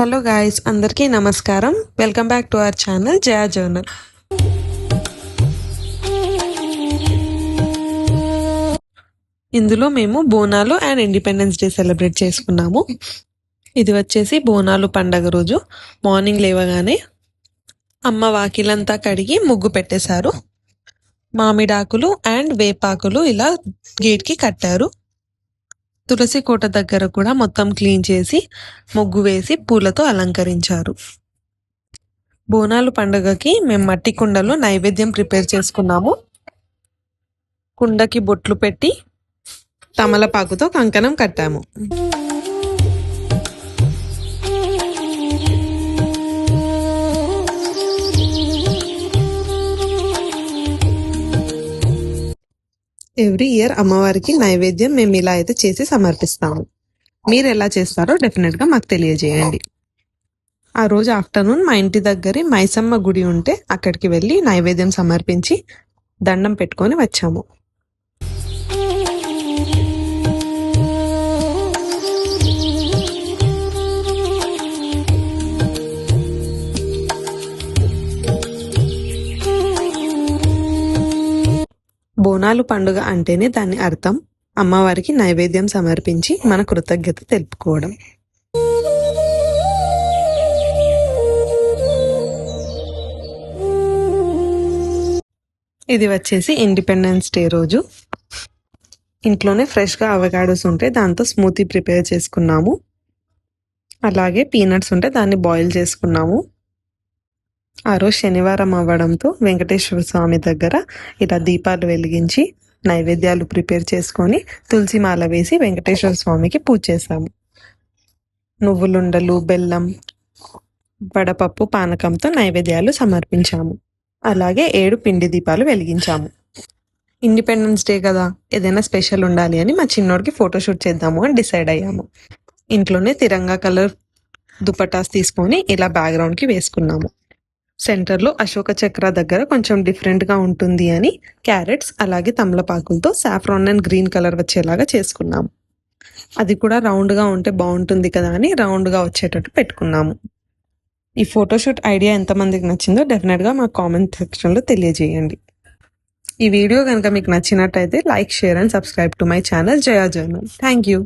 Hello guys, అందరికీ నమస్కారం. Welcome back to our channel Jaya journal. ఇందులో మేము Bonalu and independence day celebrate చేసుకున్నాము. ఇది వచ్చేసి బోనాలు పండగ రోజు మార్నింగ్ లేవగానే అమ్మ వాకిలంతా కడిగి ముగ్గు పెట్టేశారు. మామిడాకులు అండ్ వేపాకులు ఇలా గేట్కి కట్టారు. తులసి కోట దగ్గర కూడా మొత్తం క్లీన్ చేసి ముగ్గు వేసి పూలతో అలంకరించారు. బోనాలు పండుగకి మేము మట్టి కుండలో నైవేద్యం ప్రిపేర్ చేసుకున్నాము. కుండకి బొట్లు పెట్టి తమలపాకుతో కంకణం కట్టాము. ఎవ్రీ ఇయర్ అమ్మవారికి నైవేద్యం మేము ఇలా అయితే చేసి సమర్పిస్తాము. మీరు ఎలా చేస్తారో డెఫినెట్గా మాకు తెలియజేయండి. ఆ రోజు ఆఫ్టర్నూన్ మా ఇంటి దగ్గర మైసమ్మ గుడి ఉంటే అక్కడికి వెళ్ళి నైవేద్యం సమర్పించి దండం పెట్టుకొని వచ్చాము. బోనాలు పండుగ అంటేనే దాని అర్థం అమ్మవారికి నైవేద్యం సమర్పించి మన కృతజ్ఞత తెలుపుకోవడం. ఇది వచ్చేసి ఇండిపెండెన్స్ డే రోజు ఇంట్లోనే ఫ్రెష్గా అవకాడోస్ ఉంటే దాంతో స్మూతీ ప్రిపేర్ చేసుకున్నాము. అలాగే పీనట్స్ ఉంటే దాన్ని బాయిల్ చేసుకున్నాము. ఆ రోజు శనివారం అవ్వడంతో వెంకటేశ్వర స్వామి దగ్గర ఇలా దీపాలు వెలిగించి నైవేద్యాలు ప్రిపేర్ చేసుకొని తులసి మాల వేసి వెంకటేశ్వర స్వామికి పూజ చేశాము. నువ్వులుండలు, బెల్లం, వడపప్పు, పానకంతో నైవేద్యాలు సమర్పించాము. అలాగే 7 పిండి దీపాలు వెలిగించాము. ఇండిపెండెన్స్ డే కదా, ఏదైనా స్పెషల్ ఉండాలి అని మా చిన్నోడికి ఫోటోషూట్ చేద్దాము అని డిసైడ్ అయ్యాము. ఇంట్లోనే తిరంగా కలర్ దుపటాస్ తీసుకొని ఇలా బ్యాక్గ్రౌండ్కి వేసుకున్నాము. సెంటర్లో అశోక చక్ర దగ్గర కొంచెం డిఫరెంట్గా ఉంటుంది అని క్యారెట్స్ అలాగే తమలపాకులతో సాఫ్రాన్ అండ్ గ్రీన్ కలర్ వచ్చేలాగా చేసుకున్నాము. అది కూడా రౌండ్గా ఉంటే బాగుంటుంది కదా అని రౌండ్గా వచ్చేటట్టు పెట్టుకున్నాము. ఈ ఫోటోషూట్ ఐడియా ఎంతమందికి నచ్చిందో డెఫినెట్గా మా కామెంట్ సెక్షన్లో తెలియజేయండి. ఈ వీడియో కనుక మీకు నచ్చినట్టయితే like, share and subscribe to my channel Jaya journal. Thank you.